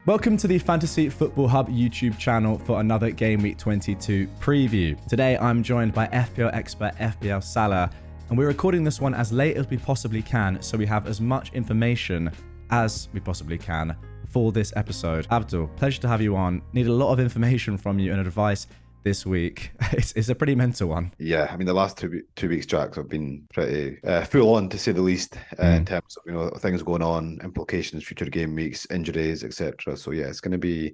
Welcome to the Fantasy Football Hub YouTube channel for another Game Week 22 preview. Today I'm joined by FPL expert FPLSalah, and we're recording this one as late as we possibly can so we have as much information as we possibly can for this episode. Abdul, pleasure to have you on. Need a lot of information from you and advice this week. It's a pretty mental one. Yeah, I mean, the last two weeks tracks have been pretty full on, to say the least, in terms of things going on, implications, future game weeks, injuries, etc. So yeah, it's gonna be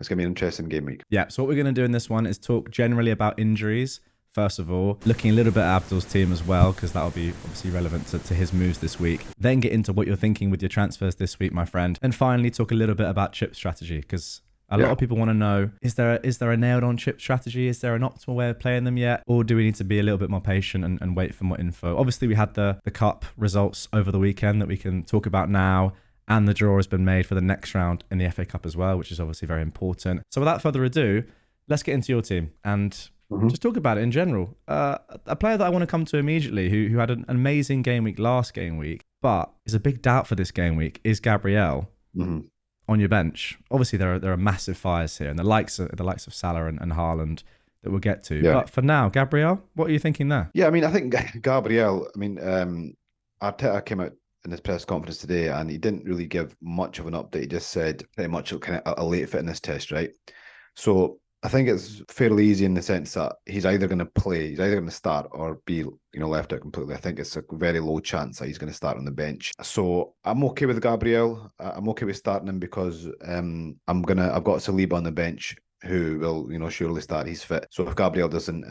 an interesting game week. Yeah. So what we're gonna do in this one is talk generally about injuries. First of all, looking a little bit at Abdul's team as well, because that'll be obviously relevant to his moves this week. Then get into what you're thinking with your transfers this week, my friend. And finally, talk a little bit about chip strategy, because a lot of people want to know, is there a nailed on chip strategy? Is there an optimal way of playing them yet? Or do we need to be a little bit more patient and wait for more info? Obviously, we had the cup results over the weekend that we can talk about now. And the draw has been made for the next round in the FA Cup as well, which is obviously very important. So without further ado, let's get into your team and just talk about it in general. A player that I want to come to immediately who had an amazing game week last game week, but is a big doubt for this game week, is Gabriel. On your bench. Obviously, there are massive fires here, and the likes of Salah and Haaland that we'll get to. Yeah. But for now, Gabriel, what are you thinking there? Yeah, I mean, I think Gabriel. I mean, Arteta came out in his press conference today, and he didn't really give much of an update. He just said pretty much kind of a late fitness test, right? So I think it's fairly easy in the sense that he's either going to play, he's either going to start or be, left out completely. I think it's a very low chance that he's going to start on the bench. So I'm okay with Gabriel. I'm okay with starting him because I've got Saliba on the bench who will, surely start. He's fit. So if Gabriel doesn't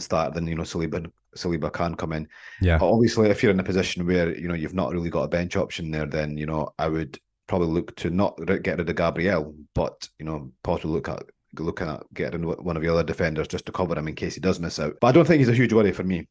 start, then Saliba can come in. Yeah. But obviously, if you're in a position where you've not really got a bench option there, then I would probably look to not get rid of Gabriel, but possibly looking at getting one of the other defenders just to cover him in case he does miss out. But I don't think he's a huge worry for me.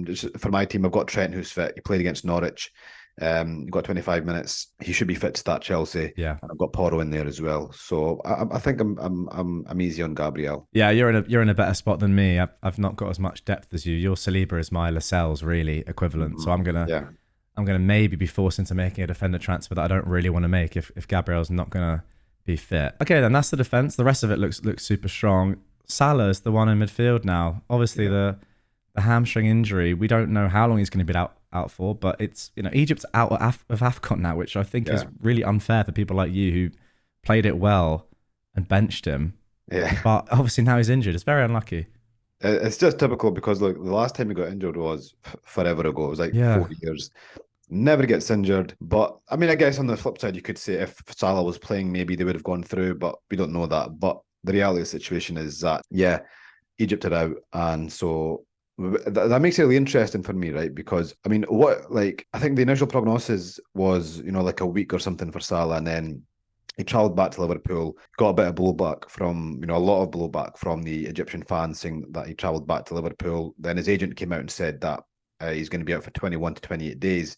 Just for my team, I've got Trent who's fit. He played against Norwich. He got 25 minutes. He should be fit to start Chelsea. Yeah, and I've got Porro in there as well. So I think I'm easy on Gabriel. Yeah, you're in a better spot than me. I've not got as much depth as you. Your Saliba is my Lascelles really equivalent. So I'm gonna maybe be forced into making a defender transfer that I don't really want to make if Gabriel's not gonna be fit. Okay, then that's the defense. The rest of it looks super strong. Salah's the one in midfield now. Obviously, the hamstring injury, we don't know how long he's going to be out for, but it's Egypt's out of AFCON now, which I think is really unfair for people like you who played it well and benched him. Yeah. But obviously now he's injured. It's very unlucky. It's just typical because the last time he got injured was forever ago. It was like 40 years. Never gets injured. But I mean, I guess on the flip side, you could say if Salah was playing, maybe they would have gone through, but we don't know that. But the reality of the situation is that, Egypt are out. And so that makes it really interesting for me, right? Because, I mean, I think the initial prognosis was, like a week or something for Salah. And then he travelled back to Liverpool, got a bit of blowback from, a lot of blowback from the Egyptian fans saying that he travelled back to Liverpool. Then his agent came out and said that he's going to be out for 21 to 28 days,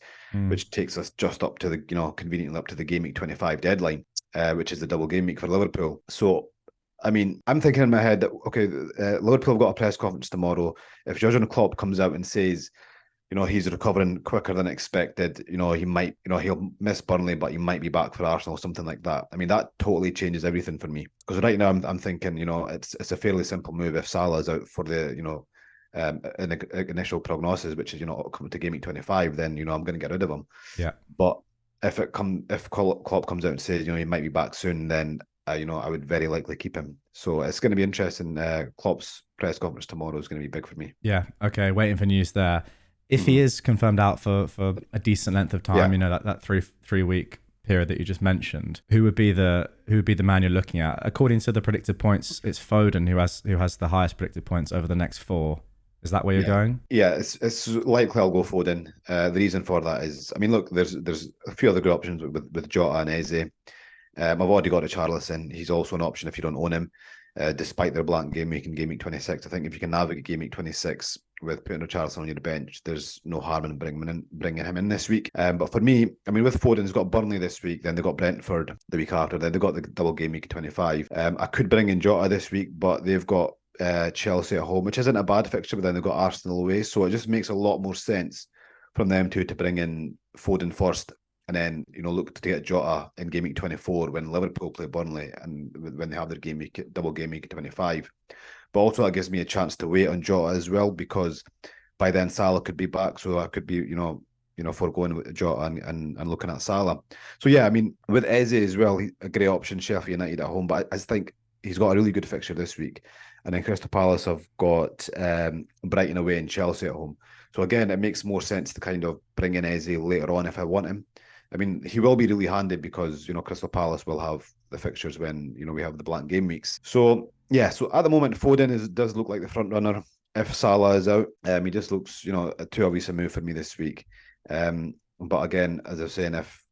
which takes us just up to the, conveniently up to the Game Week 25 deadline, which is the double game week for Liverpool. So, I mean, I'm thinking in my head that, okay, Liverpool have got a press conference tomorrow. If Jurgen Klopp comes out and says, he's recovering quicker than expected, he might, he'll miss Burnley, but he might be back for Arsenal, something like that. I mean, that totally changes everything for me. Because right now I'm thinking, it's a fairly simple move. If Salah's out for the, initial prognosis, which is coming to Game Week 25, then I'm going to get rid of him. Yeah. But if Klopp comes out and says he might be back soon, then I would very likely keep him. So it's going to be interesting. Klopp's press conference tomorrow is going to be big for me. Yeah. Okay. Waiting for news there. If he is confirmed out for a decent length of time, that 3 week period that you just mentioned, who would be the man you're looking at? According to the predicted points, it's Foden who has the highest predicted points over the next 4. Is that where you're going? Yeah, it's likely I'll go Foden. The reason for that is, I mean, look, there's a few other good options with Jota and Eze. I've already got Richarlison. He's also an option if you don't own him, despite their blank game week in Game Week 26. I think if you can navigate Game Week 26 with putting Richarlison on your bench, there's no harm in bringing him in this week. But for me, I mean, with Foden, he's got Burnley this week, then they've got Brentford the week after, then they've got the double Game Week 25. I could bring in Jota this week, but they've got Chelsea at home, which isn't a bad fixture, but then they've got Arsenal away, so it just makes a lot more sense from them to bring in Foden first and then look to get Jota in game week 24 when Liverpool play Burnley and when they have their double game week 25. But also that gives me a chance to wait on Jota as well, because by then Salah could be back, so I could be foregoing with Jota and looking at Salah. So yeah, I mean with Eze as well, a great option, Sheffield United at home, but I think he's got a really good fixture this week. And then Crystal Palace have got Brighton away and Chelsea at home. So again, it makes more sense to kind of bring in Eze later on if I want him. I mean, he will be really handy because, Crystal Palace will have the fixtures when, we have the blank game weeks. So, yeah, so at the moment, Foden does look like the front runner. If Salah is out, he just looks, too obvious a move for me this week. But again, as I was saying, if,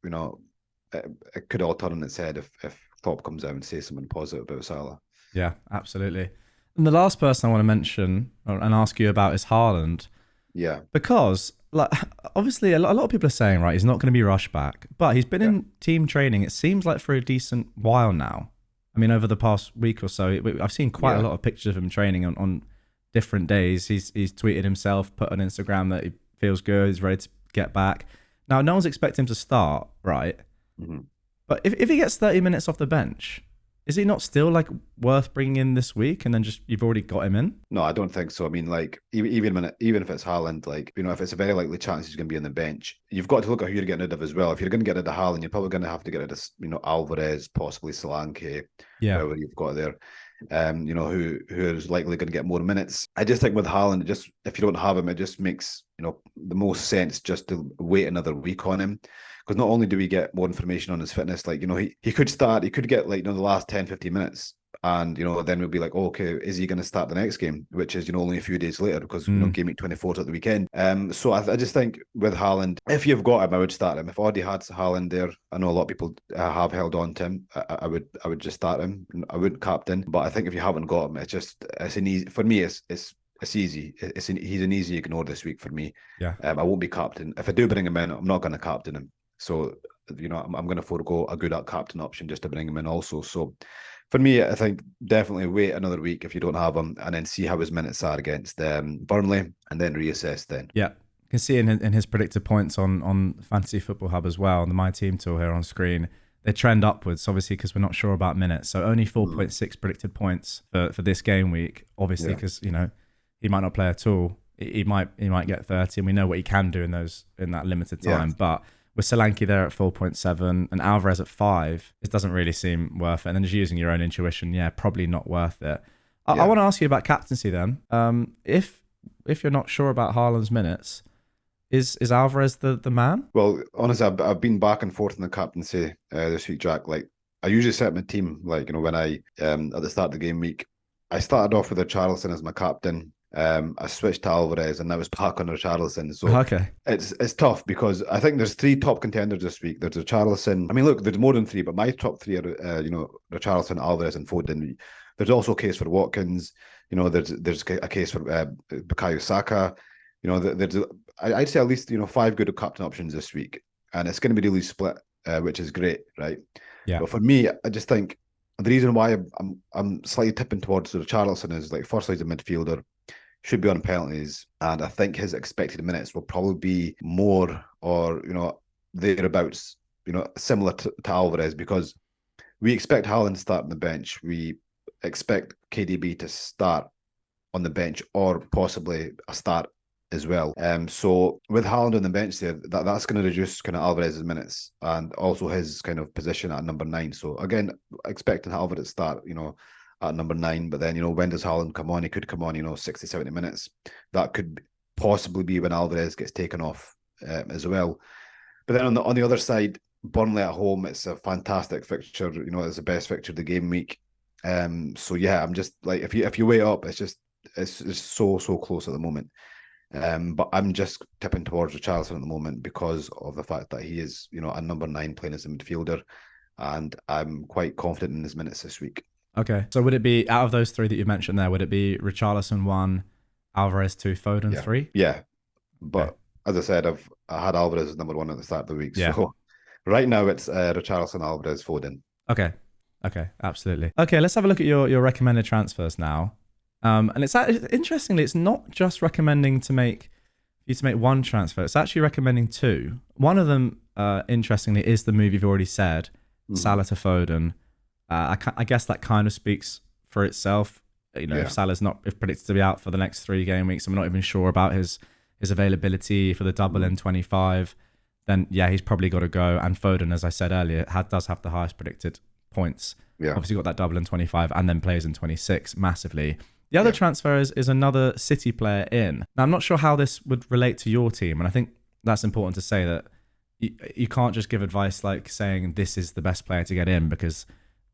it could all turn on its head if Klopp comes out and says something positive about Salah. Yeah, absolutely. And the last person I want to mention and ask you about is Haaland. Yeah. Because, like, obviously, a lot of people are saying, right, he's not going to be rushed back, but he's been in team training, it seems like, for a decent while now. I mean, over the past week or so, I've seen quite a lot of pictures of him training on different days. He's tweeted himself, put on Instagram that he feels good, he's ready to get back. Now, no one's expecting him to start, right? Mm-hmm. But if he gets 30 minutes off the bench, is he not still like worth bringing in this week and then just you've already got him in? No, I don't think so. I mean, like even if it's Haaland, like if it's a very likely chance he's going to be on the bench, you've got to look at who you're getting rid of as well. If you're going to get rid of Haaland, you're probably going to have to get rid of Alvarez, possibly Solanke, whoever you've got there. Who is likely going to get more minutes. I just think with Haaland, just if you don't have him, it just makes the most sense just to wait another week on him. Because not only do we get more information on his fitness, like, he could start, he could get like, the last 10, 15 minutes. And, then we'll be like, oh, okay, is he going to start the next game? Which is, only a few days later because, game week 24 is at the weekend. So I just think with Haaland, if you've got him, I would start him. If I already had Haaland there, I know a lot of people have held on to him. I would just start him. I wouldn't captain. But I think if you haven't got him, it's an easy, for me, it's easy. He's an easy ignore this week for me. Yeah. I won't be captain. If I do bring him in, I'm not going to captain him. So, I'm going to forego a good captain option just to bring him in also. So, for me, I think definitely wait another week if you don't have him and then see how his minutes are against Burnley and then reassess then. Yeah. You can see in his predicted points on Fantasy Football Hub as well, on the My Team tool here on screen. They trend upwards, obviously, because we're not sure about minutes. So only 4.6 predicted points for this game week, obviously, because, he might not play at all. He might get 30, and we know what he can do in that limited time. But with Solanke there at 4.7 and Alvarez at 5, it doesn't really seem worth it. And then just using your own intuition, probably not worth it. I want to ask you about captaincy then. If you're not sure about Haaland's minutes, is Alvarez the man? Well, honestly, I've been back and forth in the captaincy this week, Jack. Like, I usually set my team, like, when I, at the start of the game week, I started off with Richarlison as my captain. I switched to Alvarez and I was back on Richarlison. So it's tough because I think there's 3 top contenders this week. There's Richarlison. I mean, look, there's more than 3, but my top 3 are Richarlison, Alvarez, and Foden. There's also a case for Watkins. There's a case for Bukayo Saka. I'd say at least 5 good captain options this week, and it's going to be really split, which is great, right? Yeah. But for me, I just think the reason why I'm slightly tipping towards Richarlison is, like, firstly, he's a midfielder, should be on penalties, and I think his expected minutes will probably be more or thereabouts, similar to Alvarez, because we expect Haaland to start on the bench. We expect KDB to start on the bench or possibly a start as well. So with Haaland on the bench there, that's going to reduce kind of Alvarez's minutes and also his kind of position at number 9. So again, expecting Alvarez to start, at number 9, but then, when does Haaland come on? He could come on, 60, 70 minutes. That could possibly be when Alvarez gets taken off as well. But then on the other side, Burnley at home, it's a fantastic fixture. It's the best fixture of the game week. So yeah, I'm just like, if you weigh up, it's so close at the moment. But I'm just tipping towards Richarlison at the moment because of the fact that he is, a number 9 playing as a midfielder, and I'm quite confident in his minutes this week. Okay, so would it be, out of those 3 that you mentioned there, would it be Richarlison 1, Alvarez 2, Foden 3? Yeah, but as I said, I had Alvarez as number 1 at the start of the week. So right now it's Richarlison, Alvarez, Foden. Okay, absolutely. Okay, let's have a look at your recommended transfers now. And it's interestingly, it's not just recommending to make you to make one transfer, it's actually recommending two. One of them, interestingly, is the move you've already said, Salah to Foden. I guess that kind of speaks for itself. If Salah's if predicted to be out for the next 3 game weeks, and we're not even sure about his availability for the double in 25, then yeah, he's probably got to go. And Foden, as I said earlier, does have the highest predicted points. Yeah. Obviously got that double in 25 and then plays in 26 massively. The other transfer is another City player in. Now, I'm not sure how this would relate to your team, and I think that's important to say that you can't just give advice like saying this is the best player to get in, because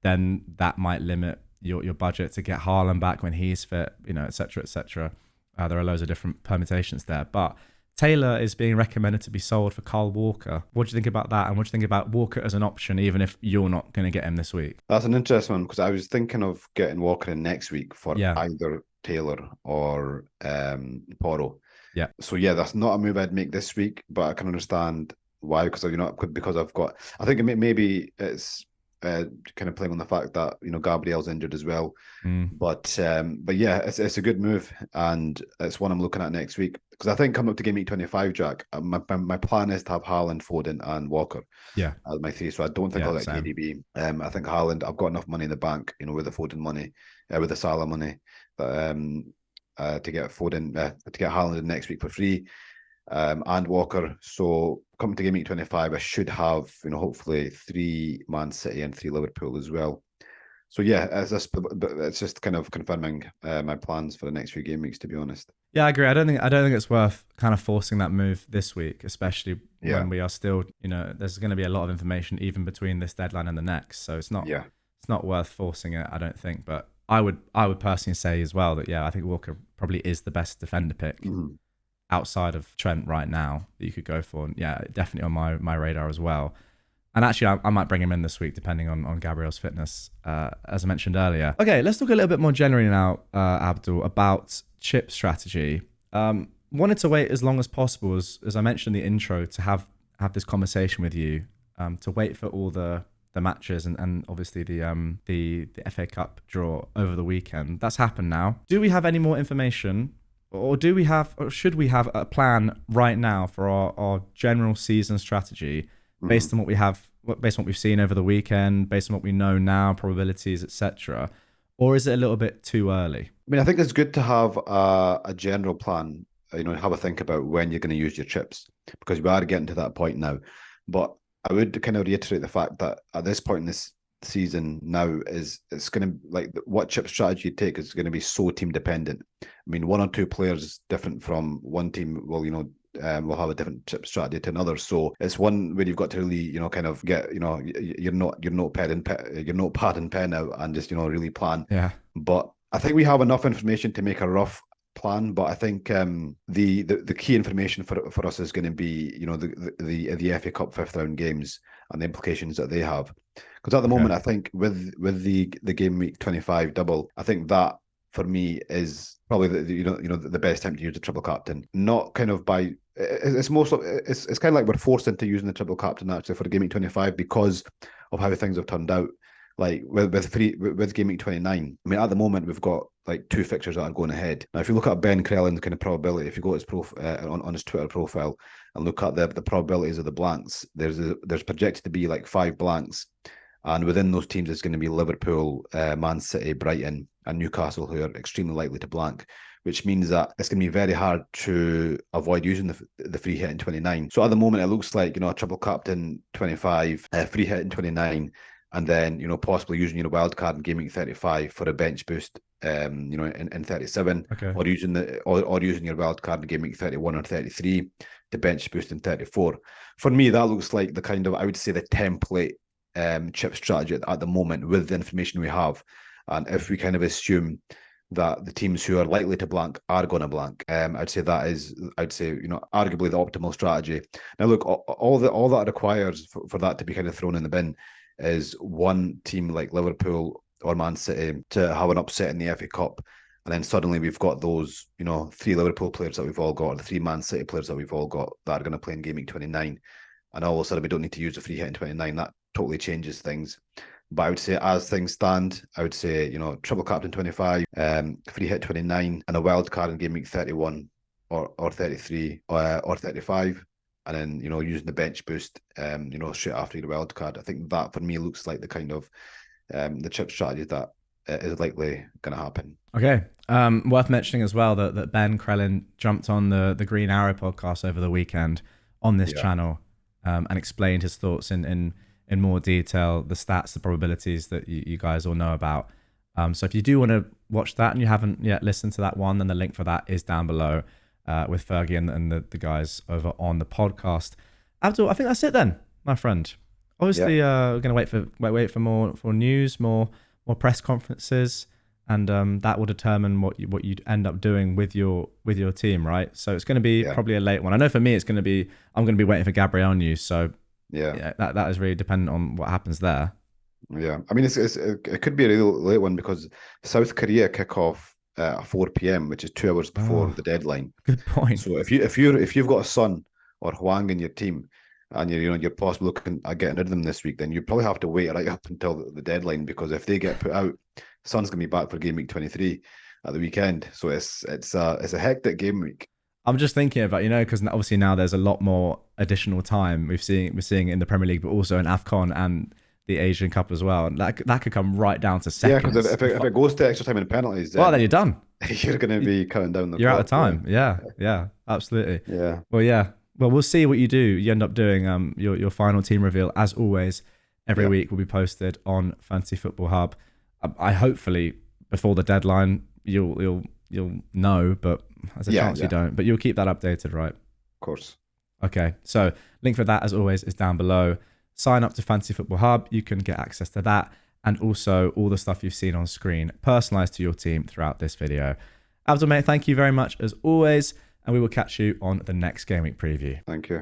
then that might limit your budget to get Haaland back when he's fit, et cetera, et cetera. There are loads of different permutations there. But Taylor is being recommended to be sold for Kyle Walker. What do you think about that? And what do you think about Walker as an option, even if you're not going to get him this week? That's an interesting one, because I was thinking of getting Walker in next week for either Taylor or Porro. Yeah. So yeah, that's not a move I'd make this week, but I can understand why, because I've got. I think maybe it's kind of playing on the fact that Gabriel's injured as well. But yeah, it's a good move, and it's one I'm looking at next week, because I think coming up to game week 25, Jack, my plan is to have Haaland, Foden, and Walker. Yeah, as my 3. So I don't think I'll get KDB. I think Haaland, I've got enough money in the bank, with the Foden money, with the Salah money, to get Foden, to get Haaland in next week for free. And Walker. So coming to game week 25, I should have, hopefully 3 Man City and 3 Liverpool as well. So yeah, it's just kind of confirming my plans for the next few game weeks, to be honest. Yeah, I agree. I don't think it's worth kind of forcing that move this week, especially when we are still, there's going to be a lot of information even between this deadline and the next. So it's not worth forcing it, I don't think. But I would personally say as well that I think Walker probably is the best defender pick. Outside of Trent right now that you could go for. And yeah, definitely on my radar as well. And actually, I might bring him in this week, depending on Gabriel's fitness, as I mentioned earlier. Okay, let's talk a little bit more generally now, Abdul, about chip strategy. Wanted to wait as long as possible, as I mentioned in the intro, to have this conversation with you, to wait for all the matches and obviously the FA Cup draw over the weekend. That's happened now. Do we have any more information? Or should we have a plan right now for our general season strategy based on what we have, based on what we've seen over the weekend, based on what we know now, probabilities, etc.? Or is it a little bit too early? I mean, I think it's good to have a general plan, have a think about when you're going to use your chips, because we are getting to that point now. But I would kind of reiterate the fact that at this point in this season now, it's going to, like, what chip strategy you take is going to be so team dependent. I mean, 1 or 2 players different from one team will will have a different chip strategy to another. So it's one where you've got to really kind of get your notepad and pen out and just really plan. Yeah. But I think we have enough information to make a rough plan, but I think the key information for us is going to be the FA Cup 5th round games and the implications that they have. Because at the moment, I think with the game week 25 double, I think that for me is probably the best time to use the triple captain. Not kind of by it's kind of like we're forced into using the triple captain actually for the game week 25 because of how things have turned out. Like with game week 29, I mean, at the moment we've got like 2 fixtures that are going ahead. Now, if you look at Ben Crellin's kind of probability, if you go to his on his Twitter profile and look at the probabilities of the blanks, there's projected to be like 5 blanks, and within those teams it's going to be Liverpool, Man City, Brighton, and Newcastle, who are extremely likely to blank, which means that it's going to be very hard to avoid using the free hit in 29. So at the moment, it looks like a triple captain 25, free hit in 29. And then, possibly using your wild card in game week 35 for a bench boost, in 37, or using your wild card in game week 31 or 33 to bench boost in 34. For me, that looks like the kind of, I would say, the template chip strategy at the moment with the information we have. And if we kind of assume that the teams who are likely to blank are going to blank, I'd say arguably the optimal strategy. Now, look, all that requires for that to be kind of thrown in the bin is one team like Liverpool or Man City to have an upset in the FA Cup, and then suddenly we've got those 3 Liverpool players that we've all got, or the 3 Man City players that we've all got that are going to play in game week 29, and all of a sudden we don't need to use a free hit in 29. That totally changes things. But I would say, as things stand, I would say triple captain 25, free hit 29, and a wild card in game week 31 or 33 or 35, and then using the bench boost straight after your wild card. I think that for me looks like the kind of the chip strategy that is likely going to happen. Okay. Worth mentioning as well that Ben Krellin jumped on the Green Arrow podcast over the weekend on this channel and explained his thoughts in more detail, the stats, the probabilities that you guys all know about. So if you do want to watch that and you haven't yet listened to that one, then the link for that is down below with Fergie and the guys over on the podcast. Abdul, I think that's it then, my friend. Obviously, we're going to wait for more news, more press conferences, and that will determine what you'd end up doing with your team, right? So it's going to be probably a late one. I know for me, I'm going to be waiting for Gabriel news. So that is really dependent on what happens there. Yeah, I mean, it could be a really late one because South Korea kick off at 4 p.m., which is 2 hours before the deadline. Good point. So if you've got a Son or Hwang in your team, and you're possibly looking at getting rid of them this week, then you probably have to wait right up until the deadline, because if they get put out, Son's gonna be back for Gameweek 23 at the weekend. So it's a hectic game week. I'm just thinking about, because obviously now there's a lot more additional time. We're seeing it in the Premier League, but also in AFCON and the Asian Cup as well. And that could come right down to seconds. Yeah, because if it goes to extra time and penalties, then you're done. You're going to be counting down the You're clock. out of time. Yeah, absolutely. Yeah. Well, we'll see what you end up doing. Your final team reveal, as always, every week will be posted on Fantasy Football Hub. I hopefully before the deadline you'll know, but there's a chance you don't. But you'll keep that updated, right? Of course. Okay, so link for that, as always, is down below. Sign up to Fantasy Football Hub. You can get access to that and also all the stuff you've seen on screen, personalized to your team throughout this video. Abdul, mate, thank you very much as always, and we will catch you on the next Game Week preview. Thank you.